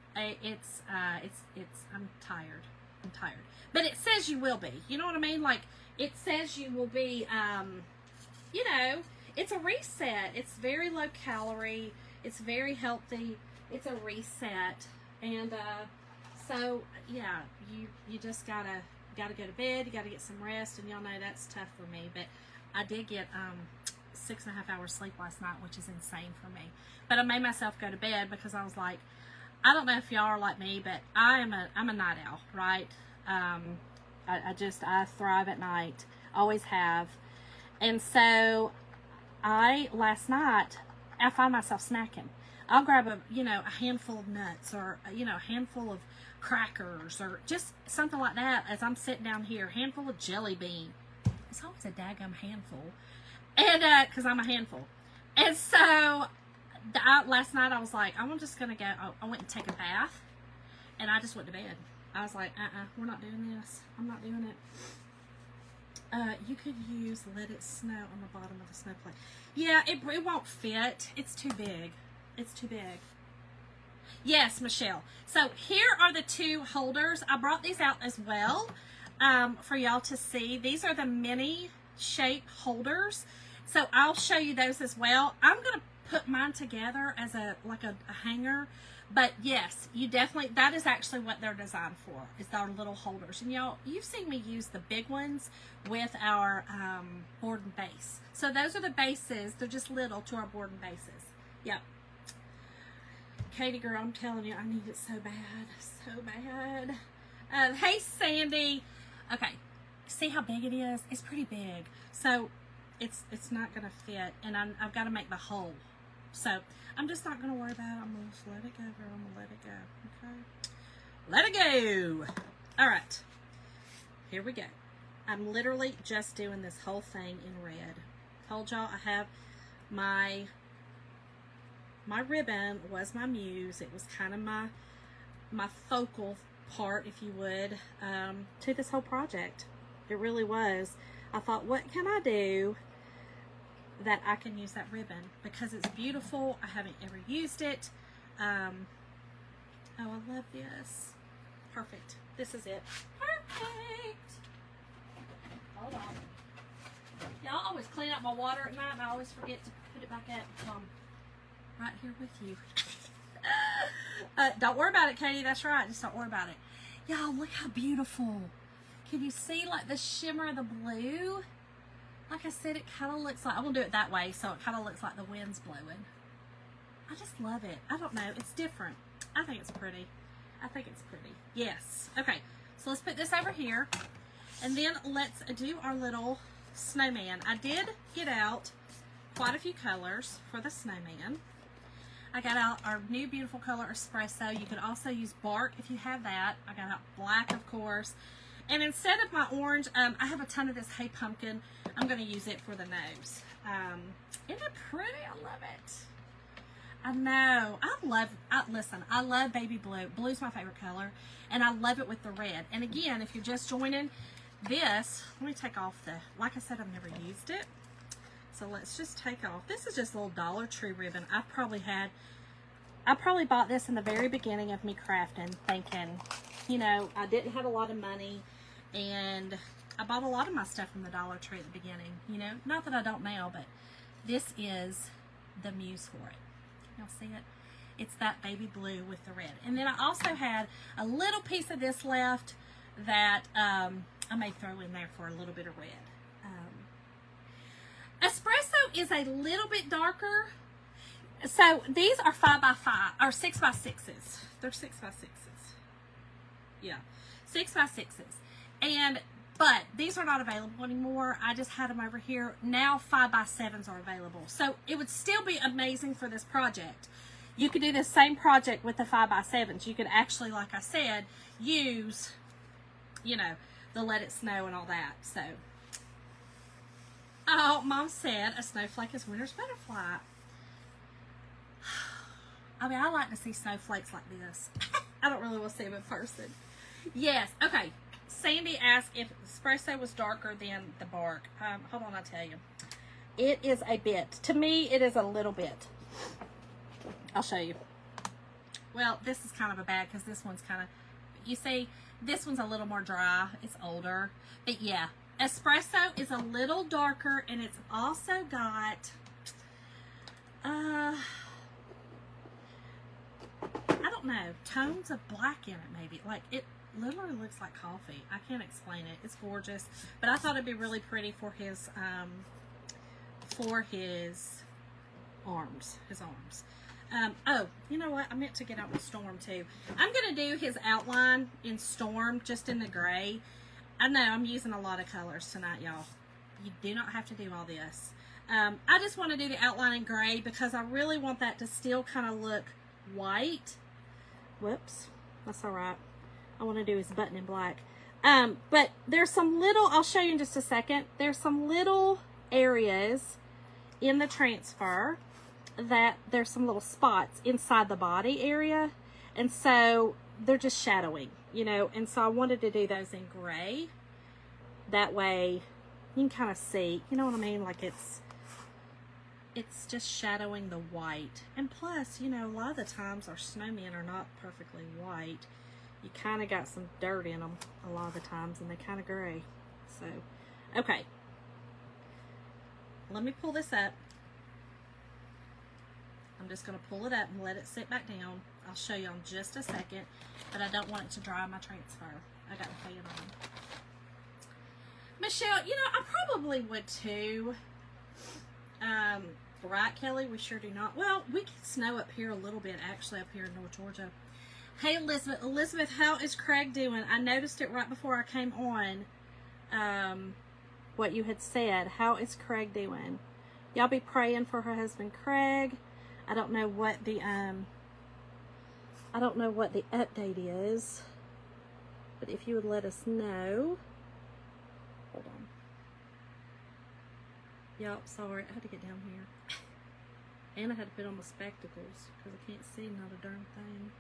tired. I'm tired. But it says you will be. You know what I mean? Like, it says you will be, you know, it's a reset. It's very low calorie. It's very healthy. It's a reset. And, so, yeah, you just gotta go to bed. You gotta get some rest. And y'all know that's tough for me. But I did get, 6.5 hours sleep last night, which is insane for me. But I made myself go to bed because I was like, I don't know if y'all are like me, but I'm a night owl, right? I thrive at night, always have. And so last night, I find myself snacking. I'll grab a handful of nuts, or, a handful of crackers, or just something like that as I'm sitting down here. Handful of jelly bean. It's always a daggum handful. And, because I'm a handful. And so, last night I was like, I'm just going to go. I went and take a bath. And I just went to bed. I was like, we're not doing this. I'm not doing it. You could use Let It Snow on the bottom of the snow plate. Yeah, it won't fit. It's too big. It's too big. Yes, Michelle. So here are the two holders. I brought these out as well for y'all to see. These are the mini shape holders. So I'll show you those as well. I'm going to put mine together as a hanger. But yes, you definitely, that is actually what they're designed for, is our little holders. And y'all, you've seen me use the big ones with our board and base. So those are the bases. They're just little to our board and bases. Yep. Katie girl, I'm telling you, I need it so bad. So bad. Hey, Sandy. Okay. See how big it is? It's pretty big. So it's not going to fit. And I've got to make the hole. So I'm just not going to worry about it. I'm going to just let it go, girl. I'm going to let it go. Okay? Let it go. All right. Here we go. I'm literally just doing this whole thing in red. Told y'all I have my ribbon was my muse. It was kind of my focal part, if you would, to this whole project. It really was. I thought, what can I do that I can use that ribbon, because it's beautiful. I haven't ever used it. Oh, I love this. Perfect. This is it. Perfect. Hold on. Y'all always clean up my water at night, and I always forget to put it back up. Right here with you. Don't worry about it, Katie. That's right. Just don't worry about it. Y'all, look how beautiful. Can you see like the shimmer of the blue? Like I said, it kind of looks like, I'm going to do it that way so it kind of looks like the wind's blowing. I just love it. I don't know. It's different. I think it's pretty. I think it's pretty. Yes. Okay. So let's put this over here. And then let's do our little snowman. I did get out quite a few colors for the snowman. I got out our new beautiful color espresso. You could also use bark if you have that. I got out black, of course. And instead of my orange, I have a ton of this Hey Pumpkin. I'm going to use it for the nose. Isn't it pretty? I love it. I know. Listen, I love baby blue. Blue's my favorite color. And I love it with the red. And again, if you're just joining this, let me take off like I said, I've never used it. So let's just take off. This is just a little Dollar Tree ribbon. I probably bought this in the very beginning of me crafting, thinking, I didn't have a lot of money, and I bought a lot of my stuff from the Dollar Tree at the beginning, Not that I don't now, but this is the muse for it. Y'all see it? It's that baby blue with the red. And then I also had a little piece of this left that I may throw in there for a little bit of red. Espresso is a little bit darker. So these are 5x5 or 6x6s. They're 6x6s. Yeah, 6x6s. But these are not available anymore. I just had them over here. Now 5x7s are available. So it would still be amazing for this project. You could do the same project with the 5x7s. You could actually, like I said, use, the Let It Snow and all that. So. Oh, Mom said a snowflake is winter's butterfly. I mean, I like to see snowflakes like this. I don't really want to see them in person. Yes. Okay. Sandy asked if espresso was darker than the bark. Hold on, I'll tell you. It is a bit. To me, it is a little bit. I'll show you. Well, this is kind of a bad because this one's kind of, you see, this one's a little more dry. It's older. But yeah. Espresso is a little darker, and it's also got, I don't know, tones of black in it maybe. Like, it literally looks like coffee. I can't explain it. It's gorgeous. But I thought it'd be really pretty for his arms. Oh, you know what? I meant to get out with Storm, too. I'm going to do his outline in Storm, just in the gray. I know I'm using a lot of colors tonight, y'all. You do not have to do all this. I just want to do the outline in gray because I really want that to still kind of look white. Whoops, that's all right. I want to do his button in black. But there's some little, I'll show you in just a second. There's some little areas in the transfer that there's some little spots inside the body area. And so they're just shadowing, you know, and so I wanted to do those in gray. That way you can kind of see, you know what I mean? Like it's just shadowing the white. And plus, you know, a lot of the times our snowmen are not perfectly white. You kind of got some dirt in them a lot of the times, and they kind of gray. So, okay. Let me pull this up. I'm just going to pull it up and let it sit back down. I'll show you in just a second, but I don't want it to dry my transfer. I got the fan on. Michelle, you know, I probably would too. Right, Kelly? We sure do not. Well, we get snow up here a little bit, actually, up here in North Georgia. Hey, Elizabeth. Elizabeth, how is Craig doing? I noticed it right before I came on, what you had said. How is Craig doing? Y'all be praying for her husband, Craig. I don't know what the update is, but if you would let us know. Hold on. Y'all, sorry, I had to get down here. And I had to put on my spectacles because I can't see not a darn thing.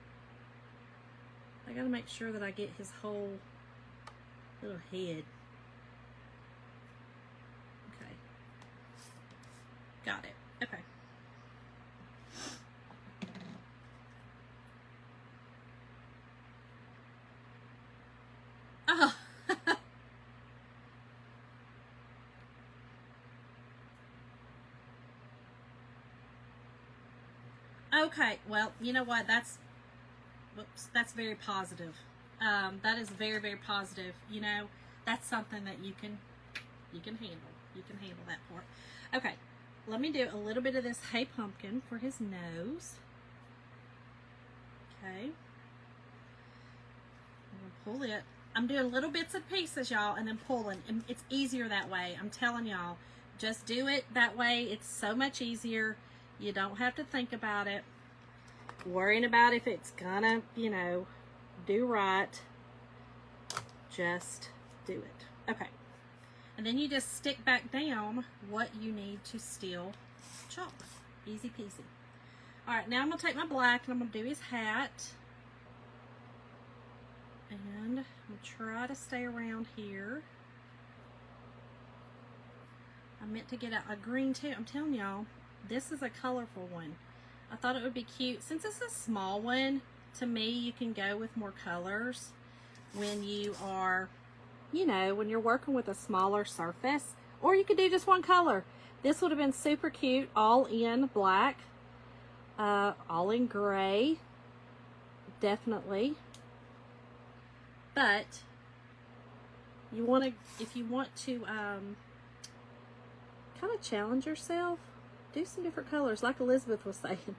I gotta make sure that I get his whole little head. Okay. Got it. Okay. Oh. Okay, well, you know what? That's very positive. That is very, very positive. You know, that's something that you can handle. You can handle that part. Okay, let me do a little bit of this Hey Pumpkin for his nose. Okay. I'm gonna pull it. I'm doing little bits and pieces, y'all, and then pulling. And it's easier that way. I'm telling y'all, just do it that way. It's so much easier. You don't have to think about it, worrying about if it's gonna, you know, do right. Just do it. Okay. And then you just stick back down what you need to still chalk. Easy peasy. All right, now I'm gonna take my black and I'm gonna do his hat. And I'm gonna try to stay around here. I meant to get a green too. I'm telling y'all, this is a colorful one. I thought it would be cute. Since it's a small one, to me, you can go with more colors when you are, you know, when you're working with a smaller surface. Or you could do just one color. This would have been super cute, all in black, all in gray, definitely. But you want to, if you want to kind of challenge yourself, do some different colors, like Elizabeth was saying.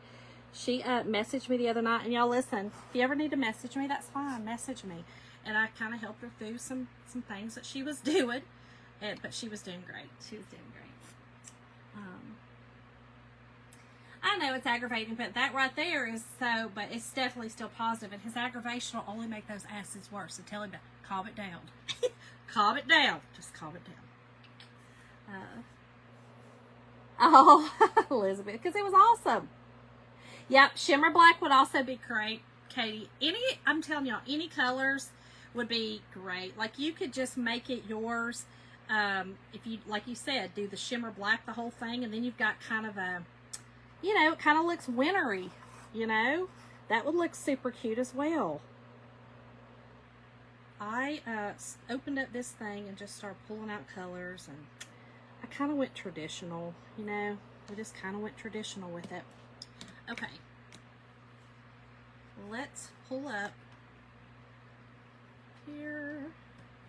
She messaged me the other night, and y'all listen, if you ever need to message me, that's fine, message me. And I kind of helped her through some things that she was doing, but she was doing great. She was doing great. I know it's aggravating, but that right there is so, but it's definitely still positive, and his aggravation will only make those acids worse. So tell him to calm it down. Calm it down. Just calm it down. Oh, Elizabeth, because it was awesome. Yep, shimmer black would also be great, Katie. I'm telling y'all, any colors would be great. Like, you could just make it yours. If you, like you said, do the shimmer black, the whole thing, and then you've got kind of a, you know, it kind of looks wintry, you know? That would look super cute as well. I opened up this thing and just started pulling out colors, and I kind of went traditional, you know? We just kind of went traditional with it. Okay. Let's pull up here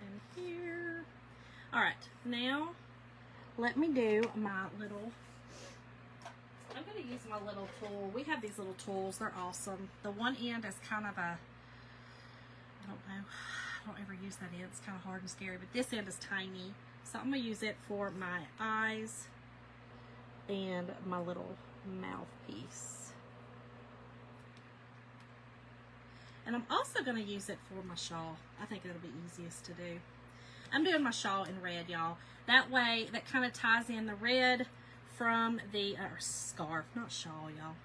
and here. All right, now let me do my little, I'm going to use my little tool. We have these little tools. They're awesome. The one end is kind of a, I don't know, I don't ever use that end. It's kind of hard and scary, but this end is tiny. So I'm going to use it for my eyes. and my little mouthpiece. And I'm also going to use it for my shawl. I think it'll be easiest to do. I'm doing my shawl in red, y'all. That way, that kind of ties in the red from the scarf, not shawl, y'all.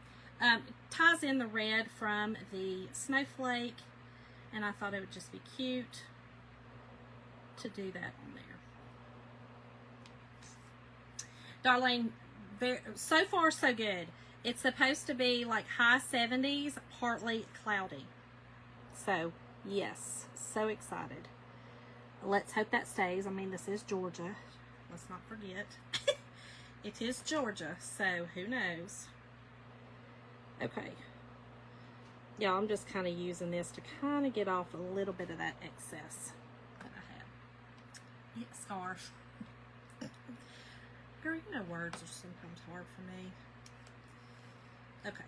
Ties in the red from the snowflake, and I thought it would just be cute to do that on there. Darlene, so far so good. It's supposed to be like high 70s, partly cloudy. So, yes, so excited. Let's hope that stays. I mean, this is Georgia. Let's not forget. It is Georgia, so who knows? Okay. Yeah, I'm just kind of using this to kind of get off a little bit of that excess that I have. Yeah, scarf. Girl, you know words are sometimes hard for me. Okay.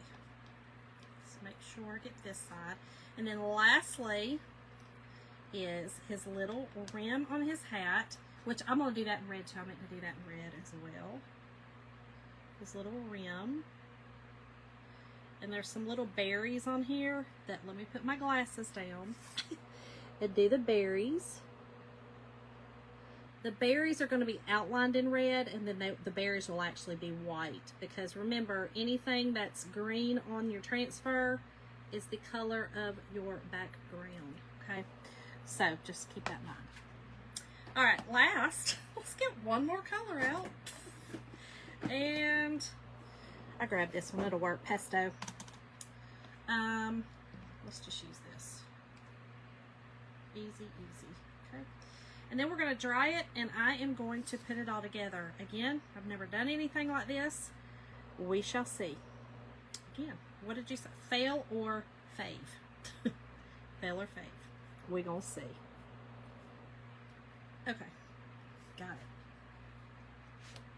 Let's make sure I get this side. And then lastly is his little rim on his hat, which I'm going to do that in red too. I meant to do that in red as well. His little rim. And there's some little berries on here that, let me put my glasses down and do the berries. The berries are going to be outlined in red, and then the berries will actually be white, because remember, anything that's green on your transfer is the color of your background. Okay, so just keep that in mind. All right, last, let's get one more color out. And I grabbed this one, it'll work, pesto. Let's just use this. Easy, easy, okay. And then we're gonna dry it, and I am going to put it all together. Again, I've never done anything like this. We shall see. Again, what did you say? Fail or fave? Fail or fave? We're gonna see. Okay, got it.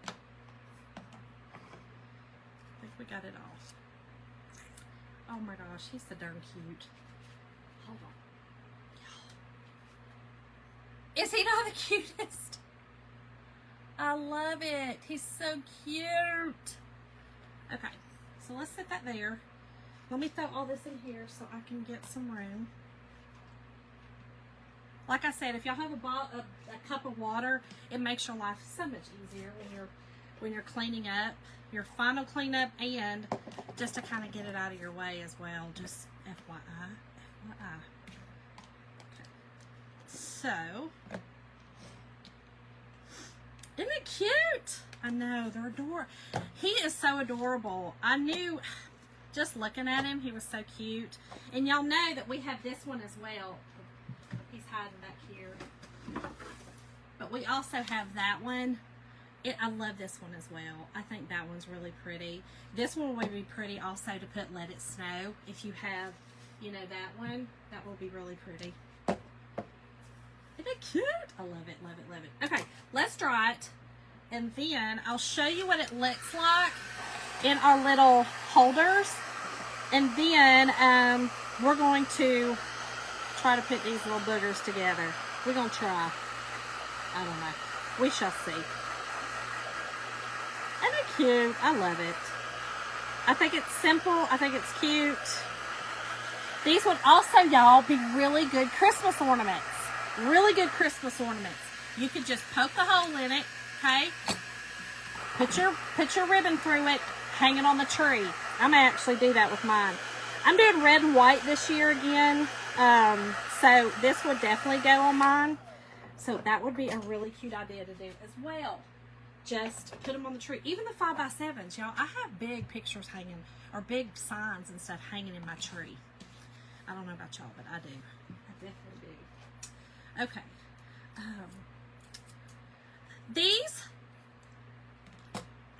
I think we got it all. Oh my gosh, he's so darn cute. Hold on. Is he not the cutest? I love it. He's so cute. Okay, so let's set that there. Let me throw all this in here so I can get some room. Like I said, if y'all have a cup of water, it makes your life so much easier when you're cleaning up, your final cleanup, and just to kind of get it out of your way as well. Just FYI, FYI. Okay. So, isn't it cute? I know, they're adorable. He is so adorable. I knew, just looking at him, he was so cute. And y'all know that we have this one as well. He's hiding back here. But we also have that one. I love this one as well. I think that one's really pretty. This one would be pretty also to put Let It Snow. If you have, you know, that one, that will be really pretty. Isn't it cute? I love it, love it, love it. Okay, let's dry it. And then I'll show you what it looks like in our little holders. And then we're going to try to put these little boogers together. We're going to try. I don't know. We shall see. Isn't it cute? I love it. I think it's simple. I think it's cute. These would also, y'all, be really good Christmas ornaments. Really good Christmas ornaments. You could just poke a hole in it, okay? Put your ribbon through it, hang it on the tree. I may actually do that with mine. I'm doing red and white this year again, so this would definitely go on mine. So that would be a really cute idea to do as well. Just put them on the tree. Even the 5x7s, y'all. I have big pictures hanging, or big signs and stuff hanging in my tree. I don't know about y'all, but I do. I definitely do. Okay. These,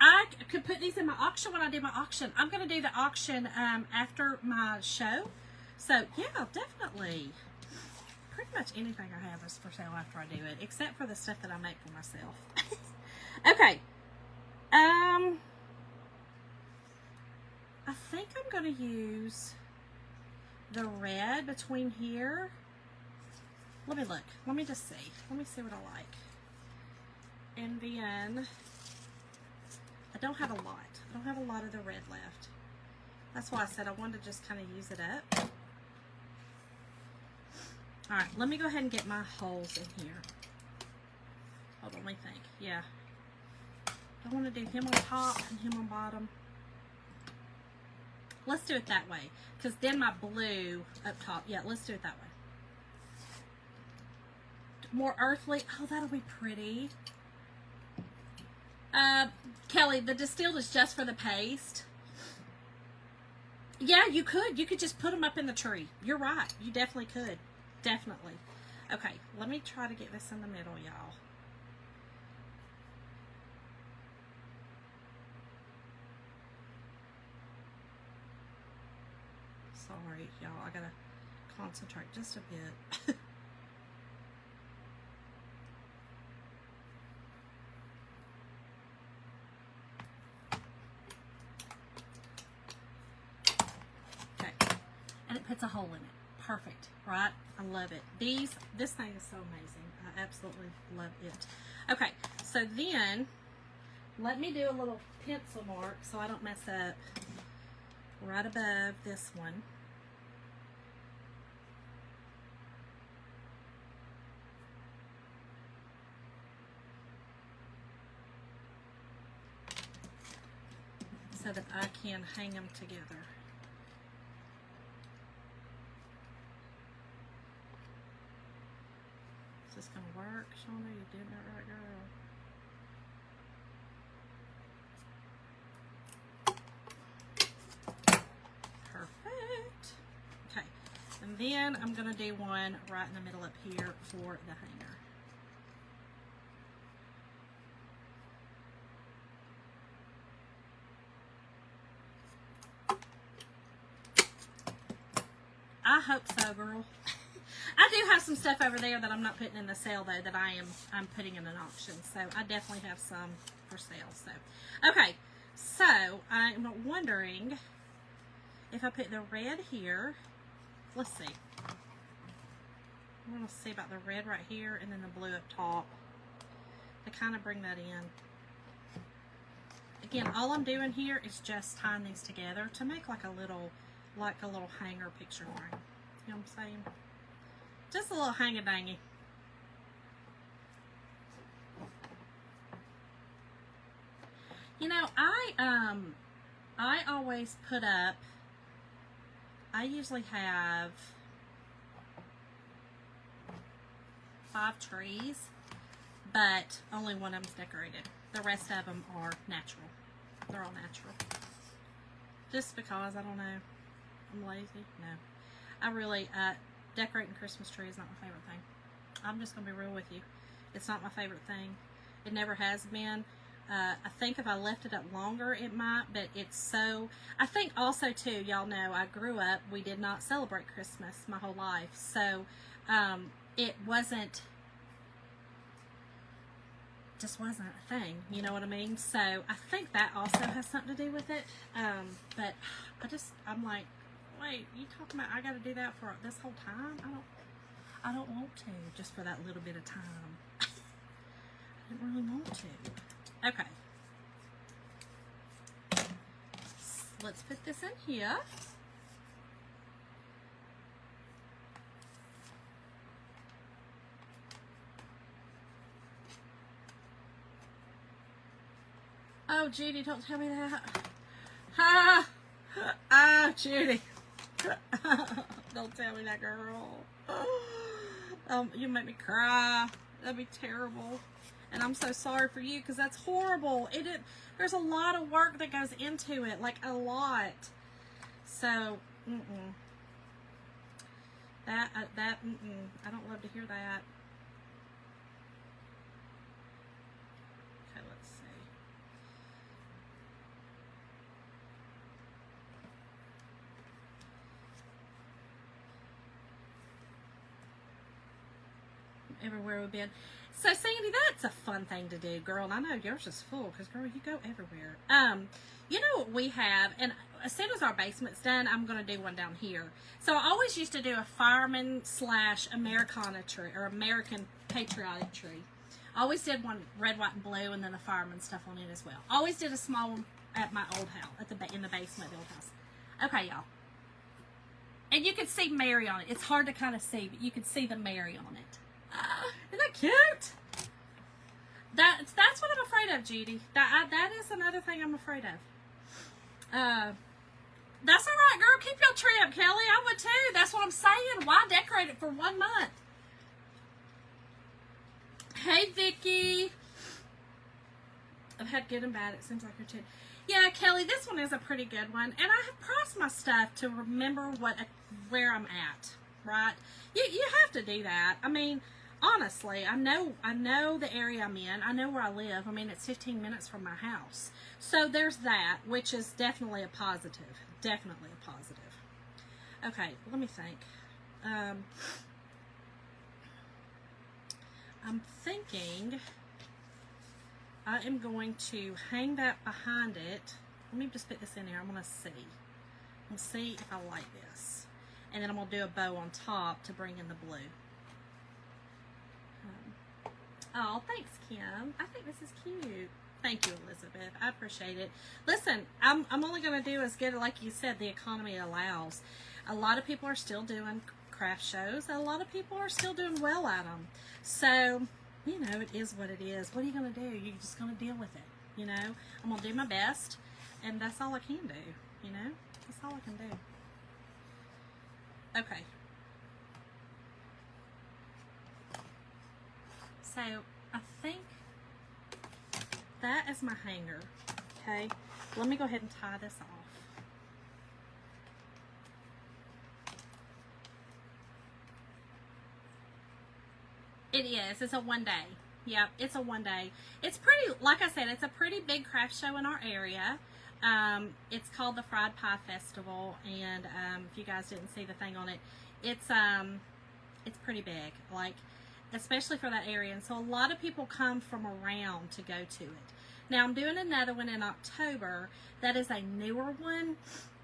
I could put these in my auction when I do my auction. I'm going to do the auction after my show. So, yeah, definitely. Pretty much anything I have is for sale after I do it, except for the stuff that I make for myself. Okay. I think I'm going to use the red between here. Let me look. Let me just see. Let me see what I like. And then a don't have a lot. I don't have a lot of the red left. That's why I said I wanted to just kind of use it up. All right, let me go ahead and get my holes in here. Hold on, let me think. Yeah. I want to do him on top and him on bottom. Let's do it that way, because then my blue up top. Yeah, let's do it that way. More earthly. Oh, that'll be pretty. Kelly, the distilled is just for the paste. Yeah, you could. You could just put them up in the tree. You're right. You definitely could. Definitely. Okay, let me try to get this in the middle, y'all. Sorry, y'all. I gotta concentrate just a bit. And it puts a hole in it. Perfect, right? I love it. This thing is so amazing. I absolutely love it. Okay, so then let me do a little pencil mark so I don't mess up right above this one. So that I can hang them together. Is this going to work, Shauna? You did that right, girl. Perfect. Okay. And then I'm going to do one right in the middle up here for the hanger. I hope so, girl. I do have some stuff over there that I'm not putting in the sale though, that I'm putting in an auction. So I definitely have some for sale. So okay, so I'm wondering if I put the red here. Let's see. I'm gonna see about the red right here and then the blue up top to kind of bring that in. Again, all I'm doing here is just tying these together to make like a little hanger picture frame. You know what I'm saying? Just a little hang-a-dangy. You know, I always put up, I usually have 5 trees, but only one of them's decorated. The rest of them are natural. They're all natural. Just because, I don't know, I'm lazy. No. I really, decorating Christmas tree is not my favorite thing. I'm just going to be real with you. It's not my favorite thing. It never has been. I think if I left it up longer, it might, but it's so... I think also, too, y'all know, I grew up, we did not celebrate Christmas my whole life. So, it wasn't... just wasn't a thing, you know what I mean? So, I think that also has something to do with it. But I'm like, wait, you talking about I got to do that for this whole time? I don't want to, just for that little bit of time. I didn't really want to. Okay. Let's put this in here. Oh, Judy, don't tell me that. Ah, Judy. Don't tell me that, girl. You make me cry. That'd be terrible. And I'm so sorry for you, because that's horrible. There's a lot of work that goes into it, like a lot. So, I don't love to hear that. Okay, let's see. Everywhere we've been. So, Sandy, that's a fun thing to do, girl. And I know yours is full because, girl, you go everywhere. You know what we have, and as soon as our basement's done, I'm going to do one down here. So, I always used to do a fireman / Americana tree, or American patriotic tree. Always did one red, white, and blue, and then the fireman stuff on it as well. Always did a small one at my old house, in the basement of the old house. Okay, y'all. And you could see Mary on it. It's hard to kind of see, but you could see the Mary on it. Isn't that cute? That's what I'm afraid of, Judy. That is another thing I'm afraid of. That's all right, girl. Keep your tree up, Kelly. I would too. That's what I'm saying. Why decorate it for 1 month? Hey, Vicky. I've had good and bad. It seems like you're too. Yeah, Kelly, this one is a pretty good one. And I have priced my stuff to remember where I'm at, right? You have to do that. I mean, honestly, I know the area I'm in. I know where I live. I mean, it's 15 minutes from my house. So there's that, which is definitely a positive. Definitely a positive. Okay, let me think. I'm thinking I am going to hang that behind it. Let me just put this in here. I'm going to see. I'm going to see if I like this. And then I'm going to do a bow on top to bring in the blue. Oh, thanks, Kim. I think this is cute. Thank you, Elizabeth. I appreciate it. Listen, I'm only going to do as good, like you said, the economy allows. A lot of people are still doing craft shows. A lot of people are still doing well at them. So, you know, it is what it is. What are you going to do? You're just going to deal with it. You know, I'm going to do my best, and that's all I can do. You know, that's all I can do. Okay. So, I think that is my hanger. Okay. Let me go ahead and tie this off. It is. It's a 1 day. Yep, it's a 1 day. It's pretty, like I said, it's a pretty big craft show in our area. It's called the Fried Pie Festival, and if you guys didn't see the thing on it, it's pretty big, like, especially for that area. And so a lot of people come from around to go to it. Now, I'm doing another one in October that is a newer one,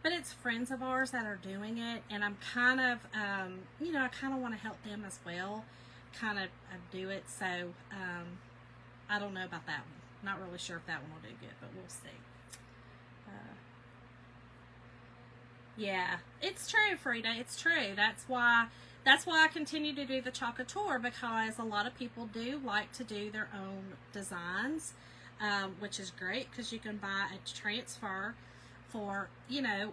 but it's friends of ours that are doing it, and I'm kind of, you know, I kind of want to help them as well, kind of do it. So I don't know about that one. Not really sure if that one will do good, but we'll see. Yeah, it's true, Frida. It's true. That's why I continue to do the Chocolate Tour, because a lot of people do like to do their own designs, which is great because you can buy a transfer for, you know,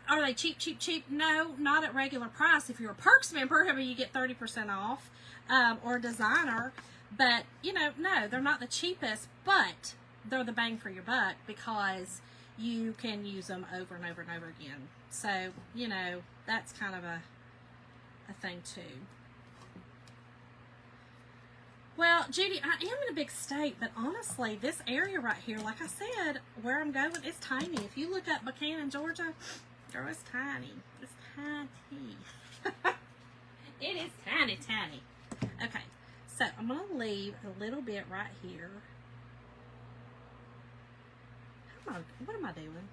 are they cheap, cheap, cheap? No, not at regular price. If you're a Perks member, I mean, you get 30% off, or a designer. But, you know, no, they're not the cheapest, but they're the bang for your buck because you can use them over and over and over again. So, you know, that's kind of a thing too. Well, Judy, I am in a big state, but honestly, this area right here, like I said, where I'm going, it's tiny. If you look up Buchanan, Georgia, girl, it's tiny. It's tiny. It is tiny, tiny. Okay, so I'm going to leave a little bit right here. What am I doing?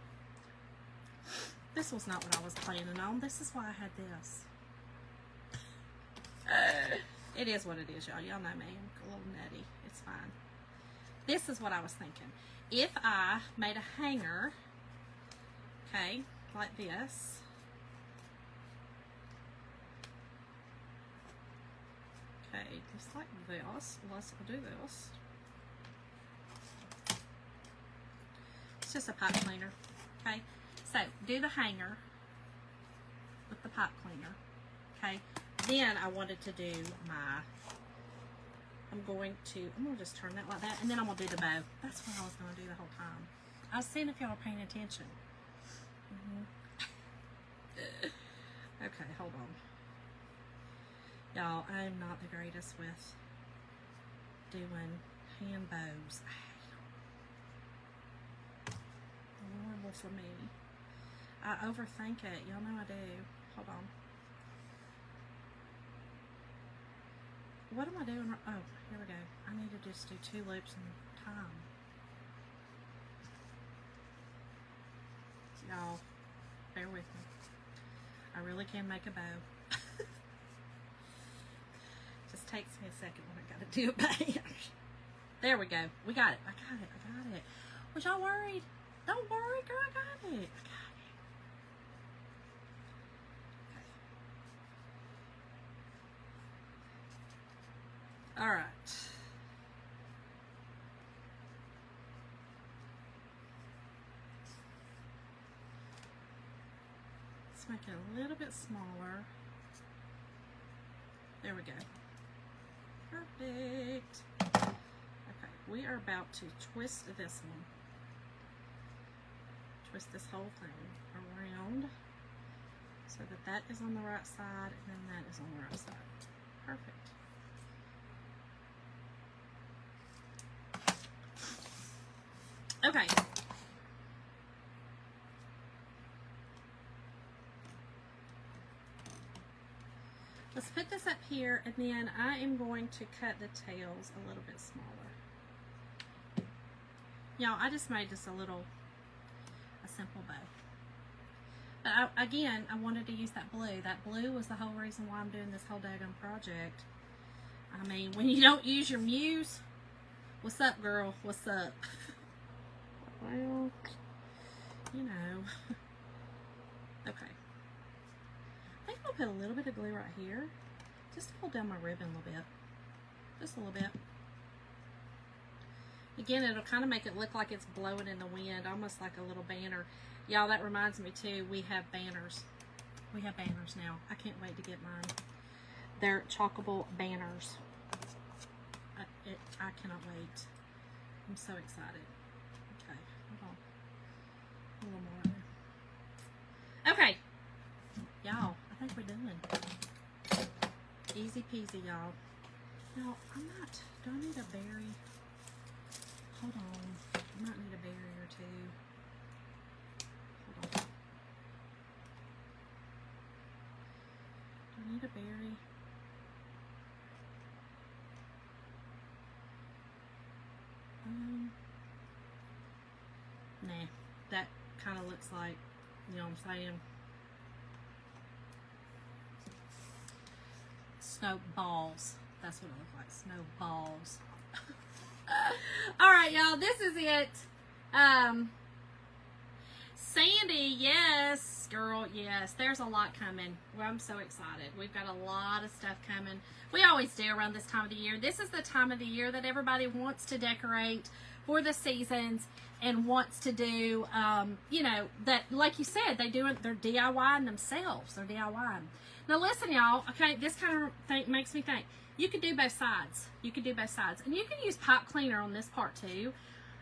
This was not what I was planning on. This is why I had this. It is what it is, y'all. Y'all know me. I'm a little nutty. It's fine. This is what I was thinking. If I made a hanger, okay, like this. Okay, just like this. Let's do this. It's just a pipe cleaner. Okay, so do the hanger with the pipe cleaner. Okay, then I wanted to do my, I'm going to just turn that like that, and then I'm going to do the bow. That's what I was going to do the whole time. I was seeing if y'all were paying attention. Okay, hold on. Y'all, I am not the greatest with doing hand bows. Horrible for me. I overthink it. Y'all know I do. Hold on. What am I doing? Oh, here we go. I need to just do 2 loops in time. Y'all, bear with me. I really can make a bow. Just takes me a second when I got to do it back. There we go. We got it. I got it. Was y'all worried? Don't worry, girl. I got it. Okay. All right. Let's make it a little bit smaller. There we go. Perfect. Okay, we are about to twist this one. Twist this whole thing around so that that is on the right side and then that is on the right side. Perfect. Okay. Let's put this up here, and then I am going to cut the tails a little bit smaller. Y'all, I just made this a simple bow. But again, I wanted to use that blue. That blue was the whole reason why I'm doing this whole daggone project. I mean, when you don't use your muse, what's up, girl? What's up? Well, you know. Okay. I think I'll put a little bit of glue right here. Just to hold down my ribbon a little bit. Just a little bit. Again, it'll kind of make it look like it's blowing in the wind, almost like a little banner. Y'all, that reminds me too, we have banners. We have banners now. I can't wait to get mine. They're chalkable banners. I cannot wait. I'm so excited. Okay, hold on. A little more. Okay. Y'all, I think we're done. Easy peasy, y'all. Now, do I need a berry? Hold on. I might need a berry or two. Hold on. Do I need a berry? Nah. That kind of looks like, you know what I'm saying? Snow balls. That's what it looks like. Snow balls. All right, y'all. This is it. Sandy, yes, girl, yes. There's a lot coming. Well, I'm so excited. We've got a lot of stuff coming. We always do around this time of the year. This is the time of the year that everybody wants to decorate for the seasons and wants to do, you know, that, like you said, they're DIYing themselves. They're DIYing. Now, listen, y'all, okay, this kind of makes me think. You could do both sides. You could do both sides. And you can use pipe cleaner on this part, too.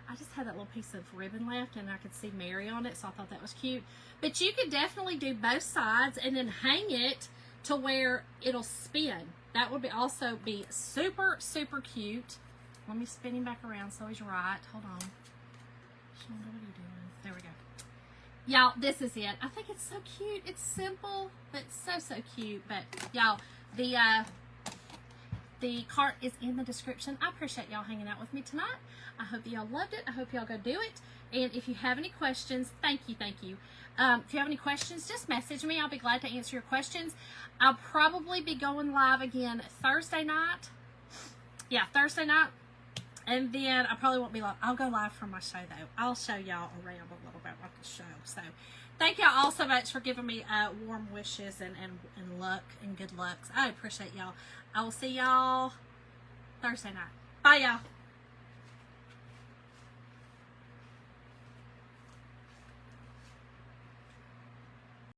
I just had that little piece of ribbon left, and I could see Mary on it, so I thought that was cute. But you could definitely do both sides and then hang it to where it'll spin. That would also be super, super cute. Let me spin him back around so he's right. Hold on. Shonda, what are you doing? There we go. Y'all, this is it. I think it's so cute. It's simple, but so, so cute. But, y'all, the cart is in the description. I appreciate y'all hanging out with me tonight. I hope y'all loved it. I hope y'all go do it. And if you have any questions, thank you. If you have any questions, just message me. I'll be glad to answer your questions. I'll probably be going live again Thursday night. Yeah, Thursday night. And then I probably won't be live. I'll go live from my show, though. I'll show y'all around a little bit about the show. So thank y'all all so much for giving me warm wishes and luck and good lucks. I appreciate y'all. I will see y'all Thursday night. Bye, y'all.